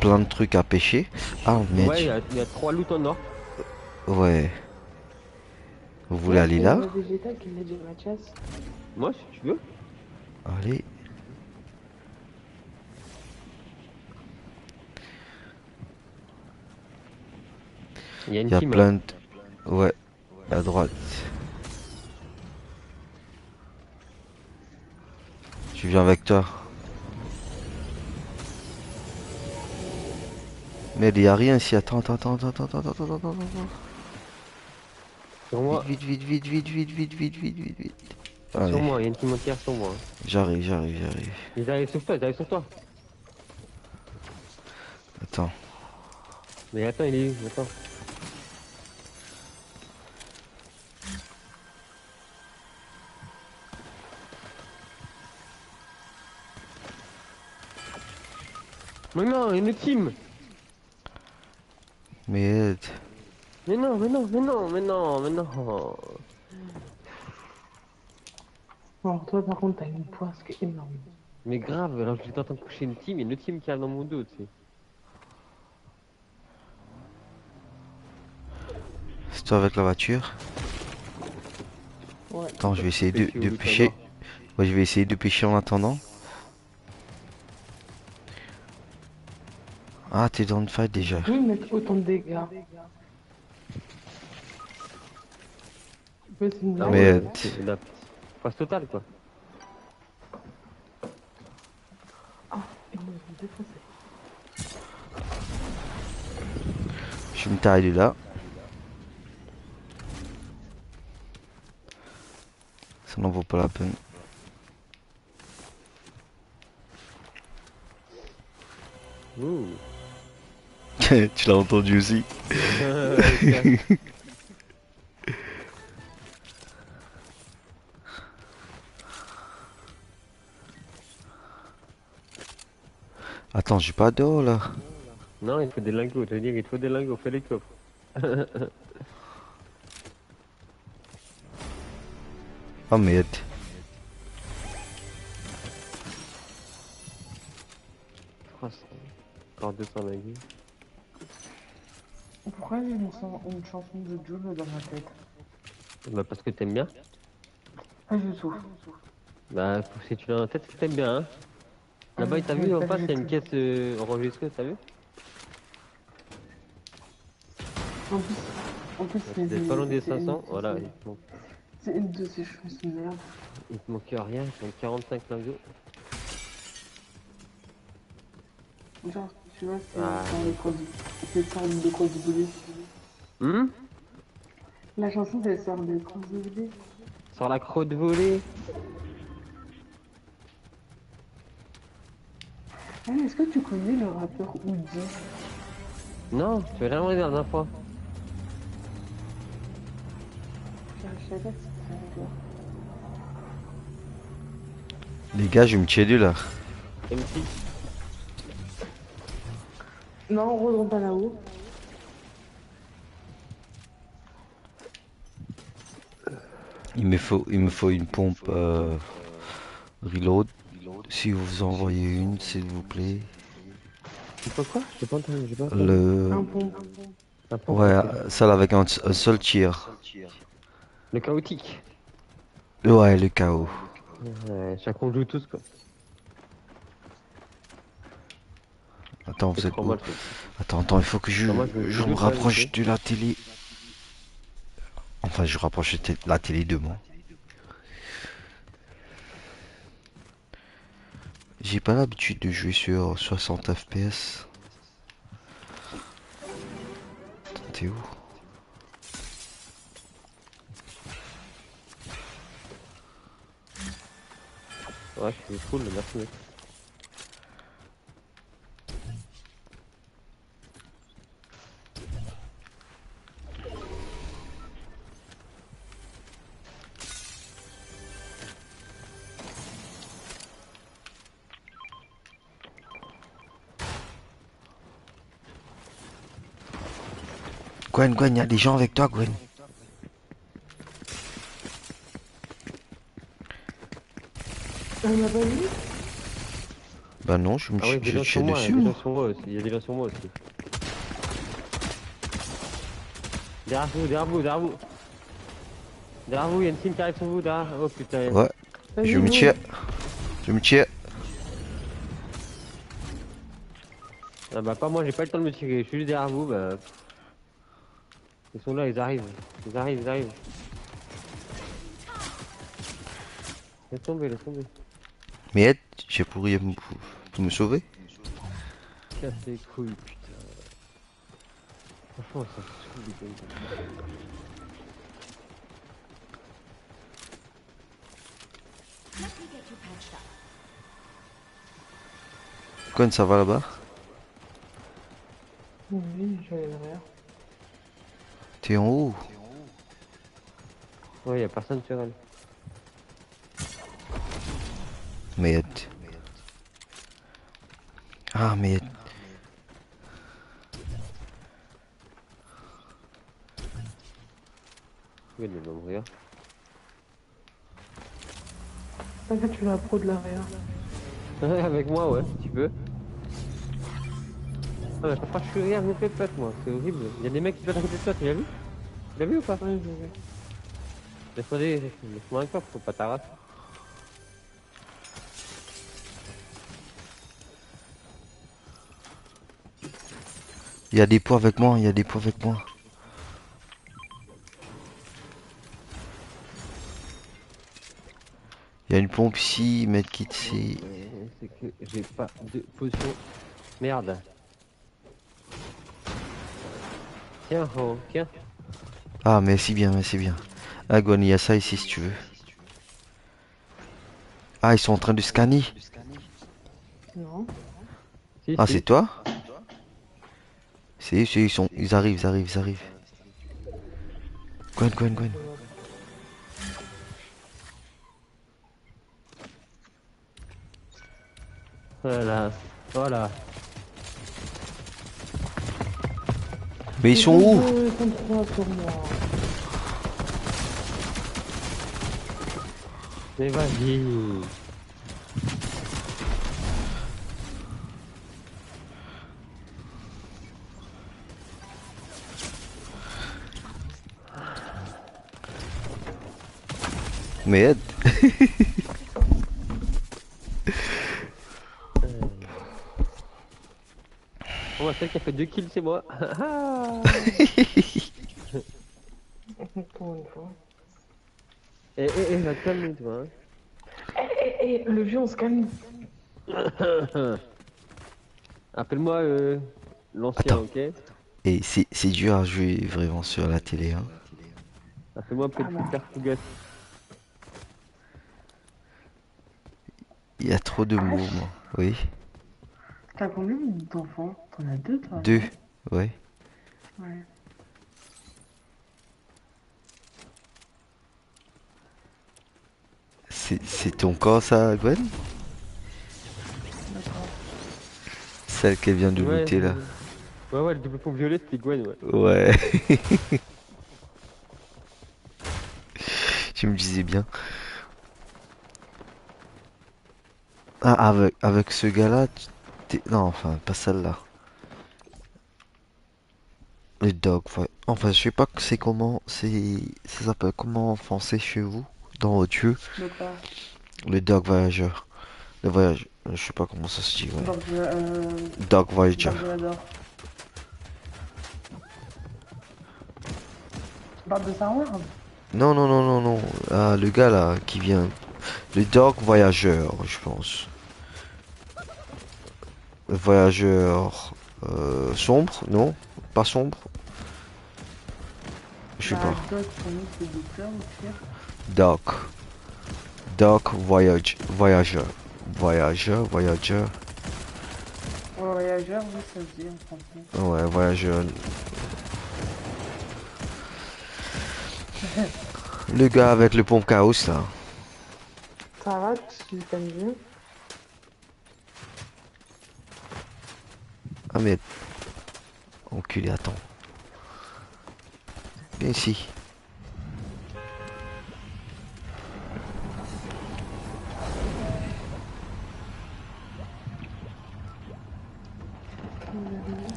plein de trucs à pêcher. Ah, mais Ouais, il y a 3 loots en or. ouais. Vous voulez Ouais, aller c'est là? Végétal qui l'a dit Mathias. Moi, si tu veux. Allez. Il y a une Il y a team, hein. plein de... Ouais, à droite. Je viens avec toi. Mais il y a rien ici. Attends, attends, attends, attends, attends, attends, attends, attends, attends. Sur Vite, moi, vite, vite, vite, vite, vite, vite, vite, vite, vite, vite. sur Allez, moi, il y a une team entière sur moi, hein. j'arrive, j'arrive, j'arrive. Ils arrivent sur toi, ils arrivent sur toi. Attends. Mais attends, il est où? Attends. Mais non, il y a une team. Mais aide. Mais non, mais non, mais non, mais non, mais non. Alors toi par contre t'as une poisse qui est énorme. Mais grave, alors j'étais en train de coucher une team, il y a une autre team qui arrive dans mon dos, tu sais. C'est toi avec la voiture. Ouais. Attends, je vais essayer Pêcher au de loot en pêcher. or. Ouais, je vais essayer de pêcher en attendant. Ah, t'es dans le fight Tu déjà. peux mettre autant de dégâts. Ouais, c'est une Ah blague. Mais ouais, c'est la phase totale, quoi. Ah, ils m'ont défoncé. je me taille là. Ça n'en vaut pas la peine. Ouh. Tu l'as entendu aussi. Tiens. Attends, j'ai pas d'eau là. Non, il faut des lingots, je veux dire, il faut des lingots, fais les coffres. Oh merde. 300. Encore 200 lingots. Pourquoi j'ai une chanson de Jules dans ma tête? Bah parce que t'aimes bien. Ah, je souffre. Bah si tu l'as en tête, c'est que t'aimes bien, hein. Ah, Là-bas, t'as vu, en pas face, il y du a une tout. caisse enregistrée, t'as vu? En plus, en plus C'est pas loin des c'est une, 500, voilà, c'est une de ces choses de merde. il te manque rien, il te manque 45 lingots. Genre, tu vois, Ah. c'est ça de quoi du boulet. Hum. La chanson, c'est ça de quoi du boulet. Sur la crotte volée. Ah, est-ce que tu connais le rappeur Oudi? Non, tu vas jamais la dernière fois. Je savais pas que c'était un gars. Les gars, je vais me tuer du là. MC. Non, on rentre pas là-haut. Il me faut une pompe reload. Si vous envoyez une, s'il vous plaît. Tu peux quoi? J'ai pas entendu, j'ai pas entendu. Le... Un pompe. Un pompe, Ouais, ok. celle avec un seul tir. Le chaotique. Ouais, le chaos. Ouais, chaque on joue tous, quoi. Attends, C'est vous êtes trop où? mal, fait. Attends, attends, il faut que Non, moi, je je me doute, là, vite rapproche fait. de la télé. Enfin, je rapproche de la télé de moi. J'ai pas l'habitude de jouer sur 60 FPS. Attends, t'es où? Ouais, je suis full, merci, mec. Gwen, Gwen, y a des gens avec toi, Gwen. On m'a pas vu? Bah non, je me Ah oui, des gens suis sur moi, dessus, des moi. gens sur moi aussi. Il y a des gens sur moi aussi. Derrière vous, derrière vous, derrière vous. Derrière vous, il y a une team qui arrive sur vous, derrière. Oh putain. Ouais, Vas-y, je me go. tire. Je me tire. Ah bah pas moi, j'ai pas le temps de me tirer. Je suis juste derrière vous, bah. Ils sont là, ils arrivent. Ils arrivent, ils arrivent. Laisse tomber, laisse tomber. Mais Ed, j'ai pourri pour me sauver. Casse les couilles, putain. Franchement, ça se fout des gueules. Gwen, ça va là-bas? Oui, je vais derrière. T'es en haut? Ouais, y a personne sur elle. Mais Ed. Ah, mais Ed. Oui, elle va mourir. T'inquiète, tu la pro de l'arrière. Avec moi, ouais, si tu veux. Ah, mais je peux pas je rien, je me fais pète, moi. C'est horrible. Y a des mecs qui se battent à côté de toi, tu l'as vu? Tu l'as vu ou pas? Ouais, je vais. Laisse-moi un coffre, faut pas t'arracher. Il y a des pots avec moi, il y a des pots avec moi. Il y a une pompe ici, medkit ici. C'est que j'ai pas de potion. Merde. Tiens, oh, tiens. Ah, mais c'est bien, mais c'est bien. Ah, Gwen, il y a ça ici si tu veux. Ah, ils sont en train de scanner. Non. Si, Ah, si. c'est toi? Ils arrivent, ils arrivent, ils arrivent. Gwen, Gwen, Gwen. Voilà. Voilà. Mais ils sont où? Ils sont trois sur moi. Mais vas-y. Mais Ed. On va celle qui a fait 2 kills, c'est moi. Pour une fois. Va te calmer, toi. Le vieux, on se calme. Hein. Appelle-moi l'ancien, Attends. ok? Et c'est dur à jouer vraiment sur la télé, hein. Appelle-moi Ah bon. Petit Fougas. Il y a trop de mots, moi. Oui. T'as combien d'enfants? T'en as deux, toi? Deux. non Ouais. Ouais. C'est ton corps, ça, Gwen? D'accord. Celle qu'elle vient de Ouais, looter, là. ouais, le double pont violet, c'était Gwen, ouais. Ouais. Je me disais bien. Ah, avec ce gars-là, non, enfin, pas celle-là. Le dog, ouais. Enfin, je sais pas que c'est comment, ça s'appelle comment en français chez vous, dans votre jeu. De quoi? Le dog voyageur. Le voyage, je sais pas comment ça se dit, ouais. Barbe Dog voyager. de l'adore. Barbe de Sarward? Non, non, non, non, non. Ah, le gars là qui vient. Le dog voyageur, je pense. Le voyageur sombre, non? Pas sombre? Je sais Bah, pas. Doc, pour nous, c'est docteur au pire. Dog. Dog voyageur. Voyageur. Voyageur, oui, ça se dit en français. Ouais, voyageur. Le gars avec le pompe chaos là. Ça va, tu t'aimes bien? Ah mais. Enculé, attends. Viens ici.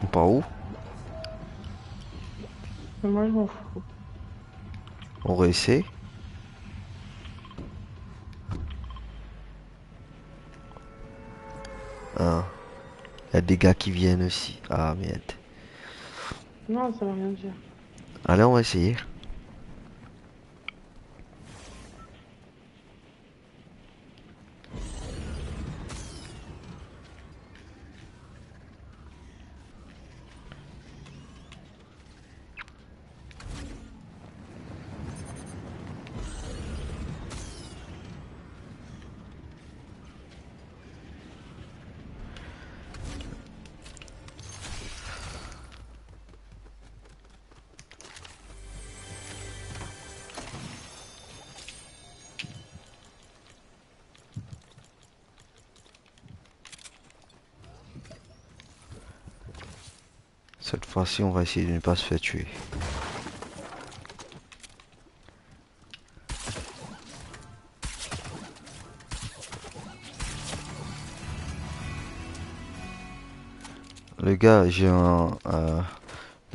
On part où? Mais moi, je m'en fous. On réessaie. Ah, y a des gars qui viennent aussi. Ah merde. Non, ça veut rien dire. Allez, on va essayer. Cette fois-ci, on va essayer de ne pas se faire tuer. Le gars, j'ai un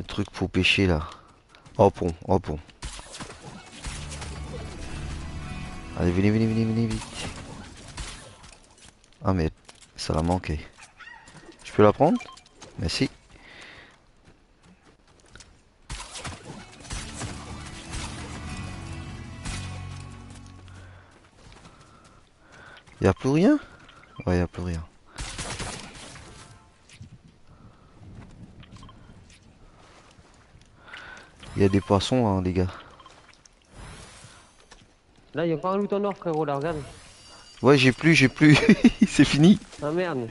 truc pour pêcher là. Hop, hop. Allez, venez vite. Ah mais ça l'a manqué. Je peux la prendre? Merci. Y a plus rien? Ouais, y a plus rien. Il y a des poissons, hein, les gars. Là, il y a encore un loot en or, frérot, là, regarde. Ouais, j'ai plus. C'est fini. Ah merde.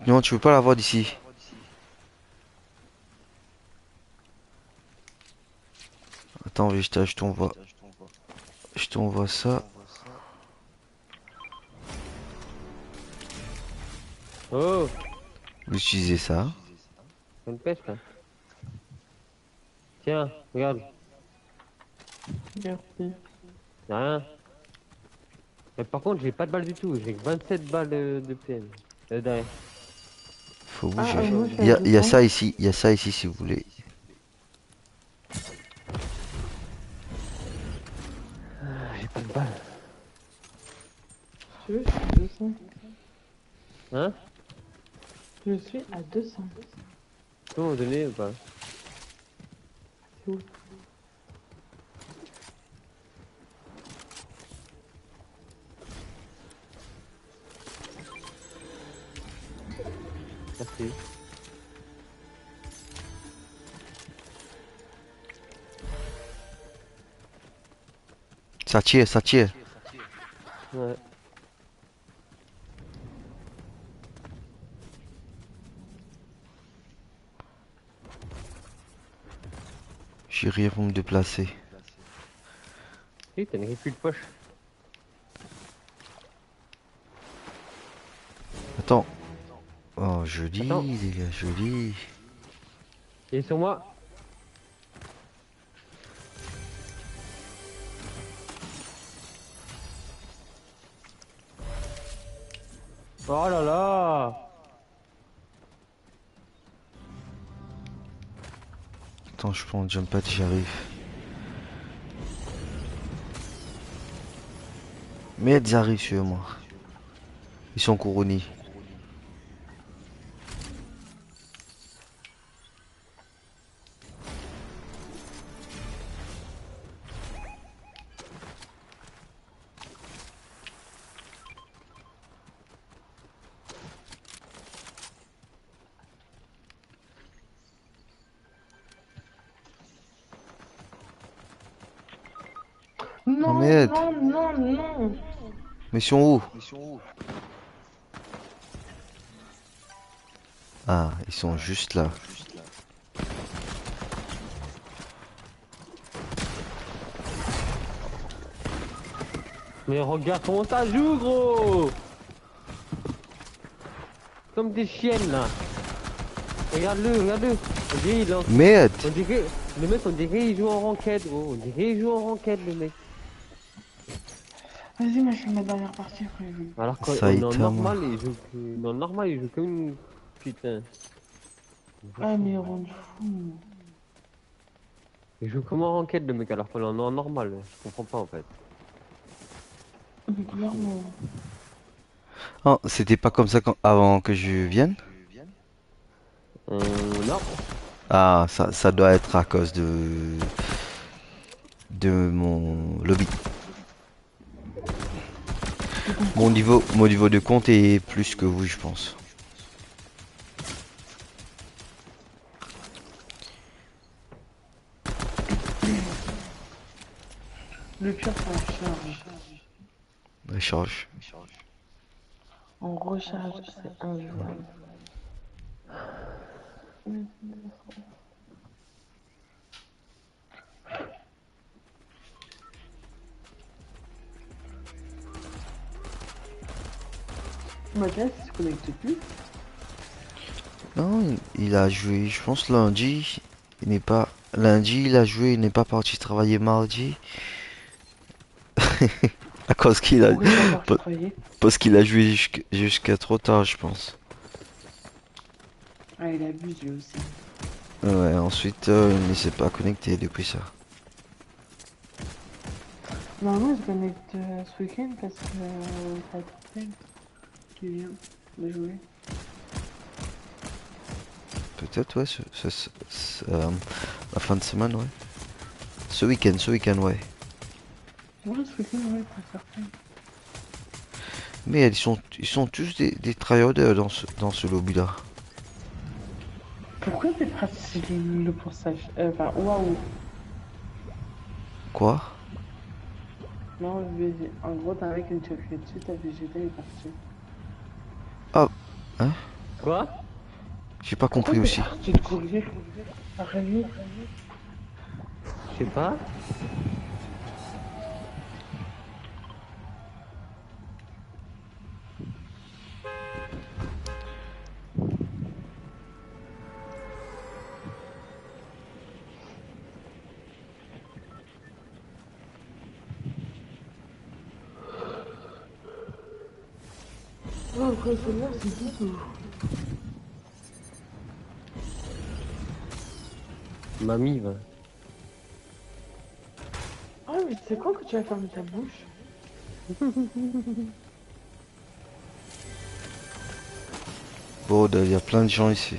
Non, tu veux pas l'avoir d'ici. Attends, je t'envoie ça. Oh, Vous utilisez ça. c'est une pêche, là. Tiens, regarde. Merci. Y'a rien. Mais par contre, j'ai pas de balles du tout. J'ai que 27 balles de PM. Derrière. Faut Ah, bouger. moi, je suis Il à y a 200. ça ici. Il y a ça ici si vous voulez. J'ai pas de balles. Tu veux, je suis à 200. Hein? Je suis à 200. Tu peux m'en donner ou pas? C'est où? Merci. Ça tire, ça tire. Ouais. J'ai rien pour me déplacer. Si, t'as une rifle de poche. Attends. Oh, joli, Attends. les gars, joli. Il est sur moi. Oh là là. Attends, je prends le jump pad, j'arrive. Merde, ils arrivent sur moi. Ils sont couronnés. Oh Non, merde. non, non, non. Mais ils sont où? Ah, ils sont juste là. Mais regarde comment ça joue, gros. Comme des chiennes, là. Regarde-le, regarde-le. On dirait, Merde! on dirait, le mec, on dirait il joue en ranked, gros. On dirait il joue en ranked, le mec. Vas-y, moi je fais ma dernière partie après je joue. Alors qu'on est en Saitama. normal, il joue comme une putain. Ah, mais rend fou. Il joue comme en ranked, le mec, alors qu'on est en normal. Je comprends pas, en fait. Mais clairement. Oh, c'était pas comme ça avant que je vienne? Non. Ah, ça doit être à cause de mon lobby. Mon niveau de compte est plus que vous, je pense. Le pire, c'est en charge. Recharge. En recharge, c'est injouable. Mathias, il se connecte plus. Non, il a joué, je pense lundi. Il n'est pas. Lundi, il a joué, il n'est pas parti travailler mardi. À cause qu'il a. Pourquoi il est pas parti travailler? Parce qu'il a joué jusqu'à trop tard, je pense. Ah, il abuse lui aussi. Ouais, ensuite, il ne s'est pas connecté depuis ça. Normalement, il se connecte ce week-end parce que t'as Trapel qui vient de jouer. Peut-être, ouais, la fin de semaine, ouais. Ce week-end, ouais. Ouais, ce week-end, ouais, t'as certain. Mais ils sont tous des tryharders dans ce lobby-là. Pourquoi t'es parti le pourcentage? Enfin, waouh. Quoi? Non, en gros, t'as un mec qui me tire dessus, t'as Vegeta, il est parti. Ah, hein? Quoi? J'ai pas Pourquoi compris t'es aussi. parti de courir? Arrête-nous. Je sais pas. Oh, après, celle-là, c'est tout. Mamie, va. Ah, mais c'est quand que tu vas fermer ta bouche? Bon, il y a plein de gens ici.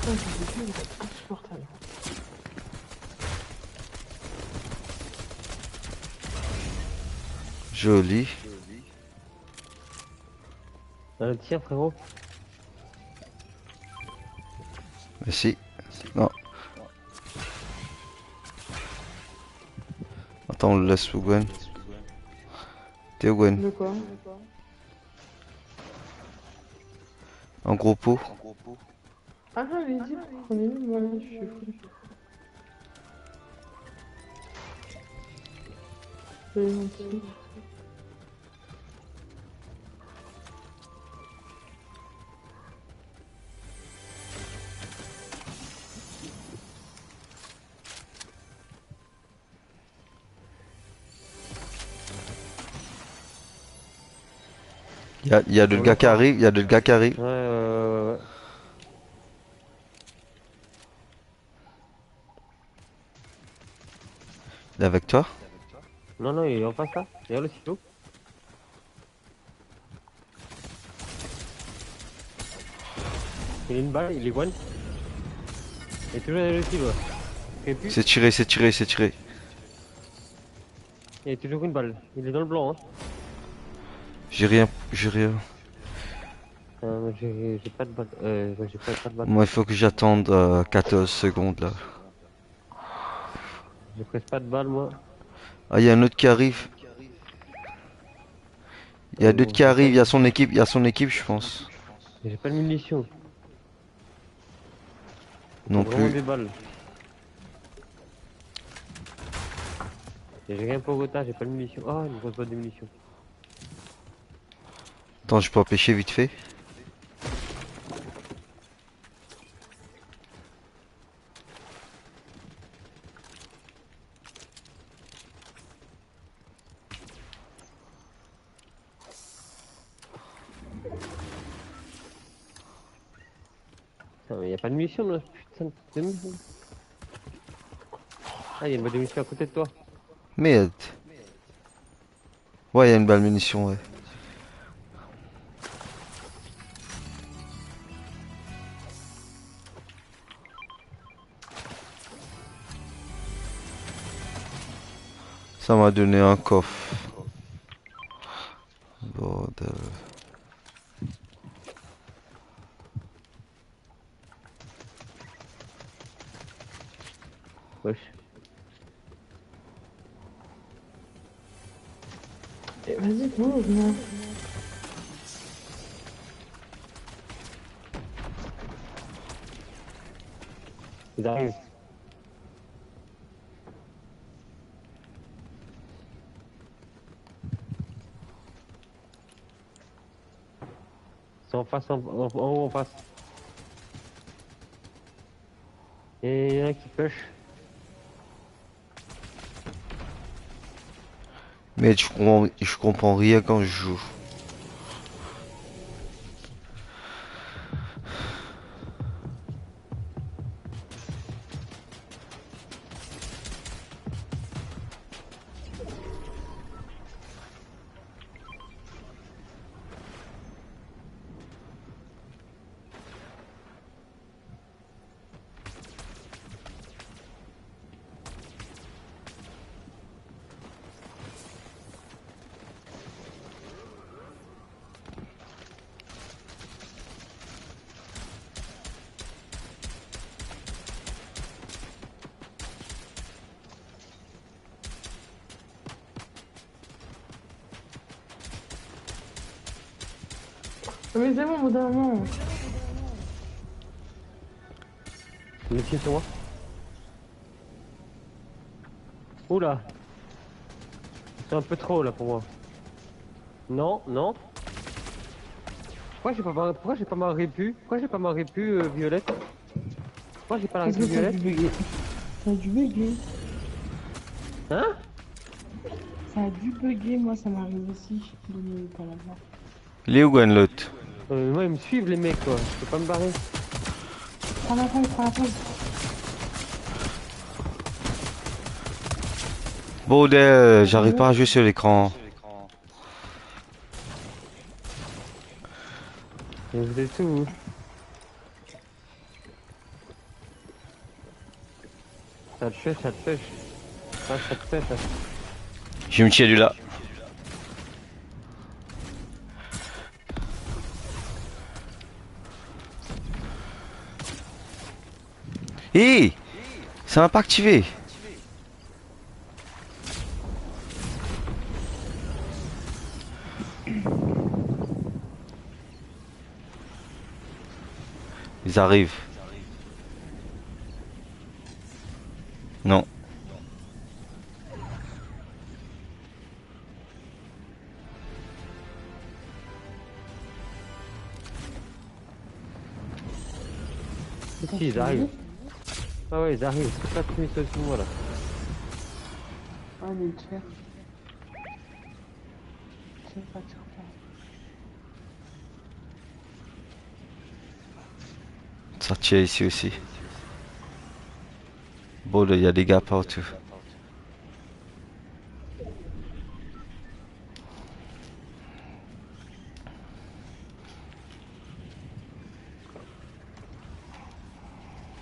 Ah, j'ai vu, c'est insupportable. Joli. Tiens, frérot. Merci. Non. Attends, on le laisse pour Gwen. T'es où, Gwen? De quoi? En gros pot. Ah, allez-y, prenez-le, moi, je suis fou. C'est gentil. Il y a d'autres gars qui arrivent, il y a d'autres gars qui arrivent. Ouais. Il est avec toi? Non, non, il est en face, là. Regarde le silo. Il a une balle, il est one. Il est toujours derrière le silo. Il fait plus. C'est tiré, c'est tiré, c'est tiré. Il y a toujours une balle. Il est dans le blanc, hein. J'ai rien, j'ai rien. J'ai pas de balle. Ouais, j'ai pas de balle. Moi, il faut que j'attende 14 secondes là. J'ai presque pas de balle, moi. Ah, il y a un autre qui arrive. Il y a d'autres qui J'ai pas arrivent, de... il y a son équipe, je pense. J'ai pas de munitions. Il faut Non vraiment plus. des balles. J'ai rien pour Gotha, j'ai pas de munitions. Oh, une grosse boîte de munitions. Attends, je peux empêcher vite fait. Putain, mais y a pas de munitions là, putain de merde. Ah, y a une boîte de munitions à côté de toi. Merde. Ouais, il y a une balle munition, ouais. Ça m'a donné un coffre. Bordel. Wesh. Vas-y, bouge, là. Ils arrivent. C'est en face, en haut, en face. Et y en a qui push. Mais je comprends rien quand je joue. Mais c'est bon, au bout d'un moment. Le tire sur moi. Oula. C'est un peu trop là pour moi. Non, non. Pourquoi j'ai pas ma répu? Pourquoi j'ai pas ma répu violette? Pourquoi j'ai pas la Parce répu que ça a violette? dû bugger. Ça a dû bugger. Hein? Ça a dû bugger, moi ça m'arrive aussi, je suis de pas l'avoir. Il est où Gwenlot? Moi ils me suivent les mecs quoi. Je peux pas me barrer. Prends la pause, prends la pause. Bordel, j'arrive pas à jouer sur l'écran. Vous êtes où? Ça te pêche, ça te pêche. Ah, ça te pêche. Je me tiens du là. Hé! Ça m'a pas activé. Ils arrivent. Non. Si, ils arrivent. Ah ouais, ils arrivent. C'est pas mis sur moi là. Ah, mais tire. Tire pas, tire pas. Ça tient ici aussi. Bordel, il y a des gars partout.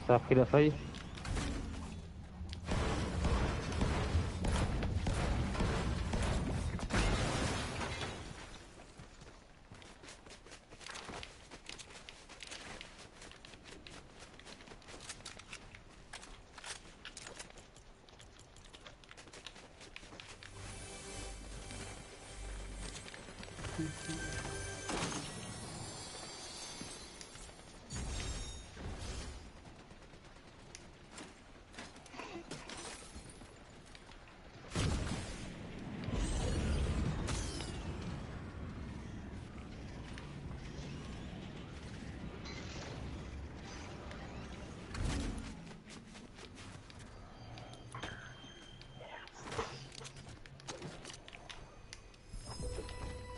Ça a pris la faille.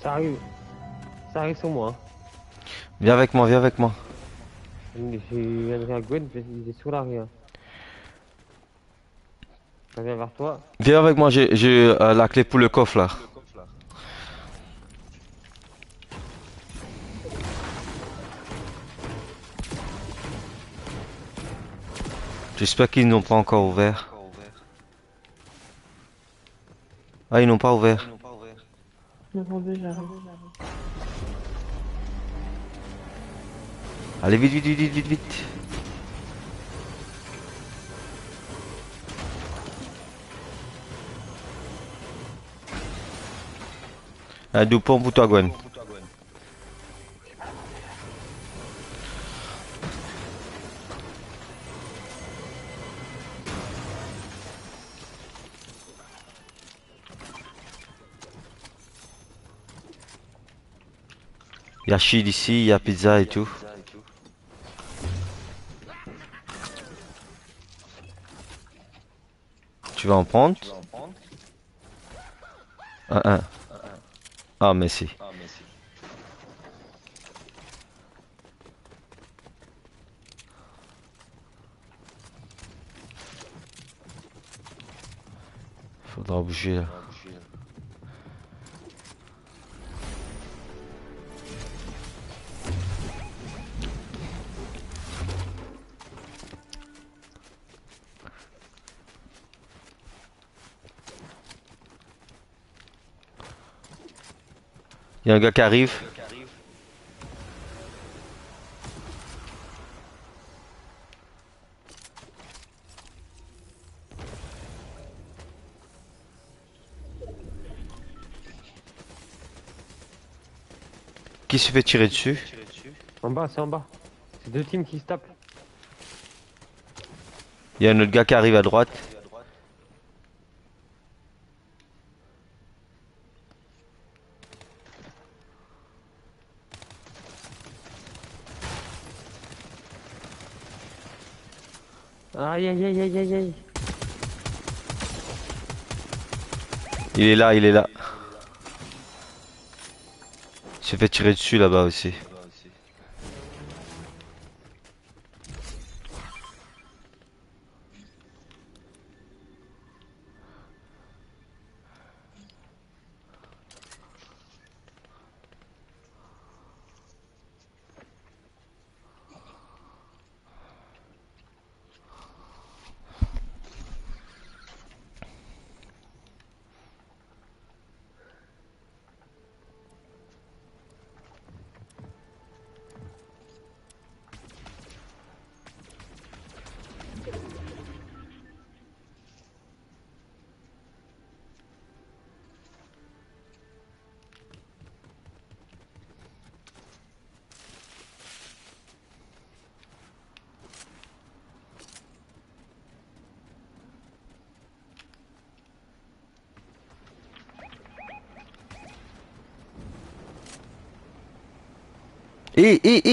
Ça arrive. Ça arrive sur moi. Viens avec moi, viens avec moi. J'ai un Gwen, il est sur l'arrière. Je viens vers toi. Viens avec moi, j'ai la clé pour le coffre là. J'espère qu'ils n'ont pas encore ouvert. Ah, ils n'ont pas ouvert. Attendez, j'arrive. Allez, vite, vite, vite, vite, vite, vite. Un doupon pour toi, Gwen. Il y a Shield ici, il y a pizza et tout. Tu vas en prendre? Un. Ah, merci. Faudra bouger là. Il y a un gars qui arrive. Qui se fait tirer dessus? En bas, c'est en bas. C'est deux teams qui se tapent. Il y a un autre gars qui arrive à droite. Aïe aïe aïe aïe aïe aïe. Il est là, il est là. Il se fait tirer dessus là-bas aussi.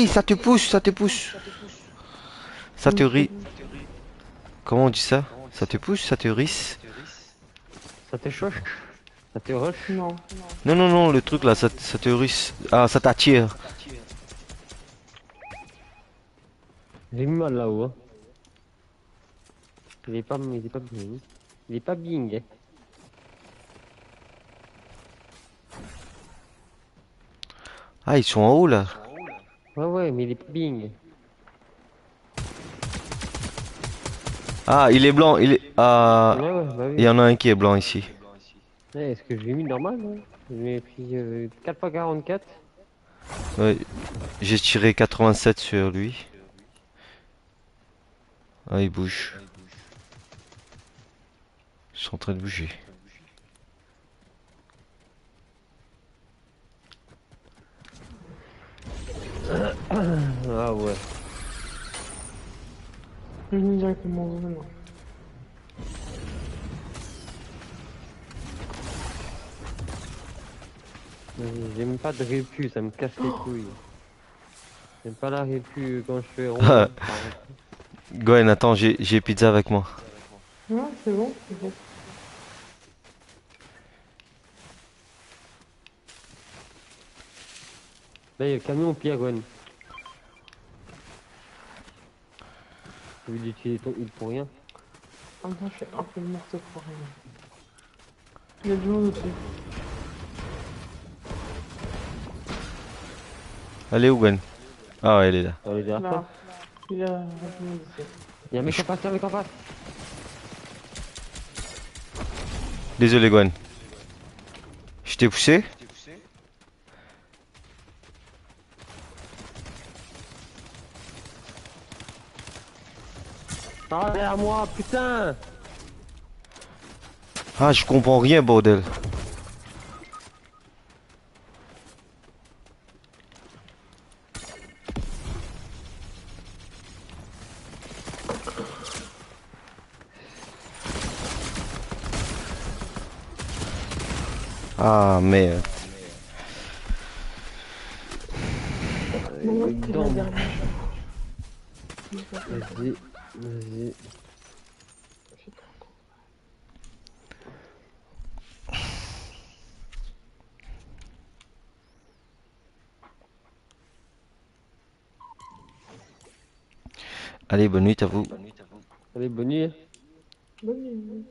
Ça te pousse, ça te pousse. Ça te rit. Comment on dit ça? Ça te pousse, ça te risse. Ça te choche. Ça te rush. Non. Non, non, non, le truc là, ça te risse. Ah, ça t'attire. J'ai mis mal là-haut. Hein. Il est pas bien. Il est pas bien. Hein. Ah, ils sont en haut là. Ouais ouais, mais il est pas bien. Ah, il est blanc, il est... Ah, Ouais ouais, bah il oui. y en a un qui est blanc ici. Ouais, est-ce que je l'ai mis normal hein? J'ai pris 4x44. Ouais, j'ai tiré 87 sur lui. Ah, il bouge. Ils sont en train de bouger. Ah ouais. Je vais directement au maintenant. J'aime pas de répu, ça me casse les couilles. J'aime pas la répu quand je fais rond. Là. Gwen, attends, j'ai pizza avec moi. Non, c'est bon, c'est bon. Là, il y a le camion au pire, Gwen. J'ai vu d'utiliser ton heal pour rien. En même temps, je suis un peu morte pour rien. Il y a du monde au-dessus. Allez où Gwen? Ah ouais, elle est là. Elle est derrière Là, toi. il y a du monde ici. Il y a un mec en face, il y a un mec en face. Désolé Gwen. Je t'ai poussé? Ah, derrière moi, putain! Ah, je comprends rien, bordel. Ah merde. Non, Il c'est la tombe. dernière. Vas-y, vas-y. Allez, bonne nuit à vous. Allez, bonne nuit. Bonne nuit.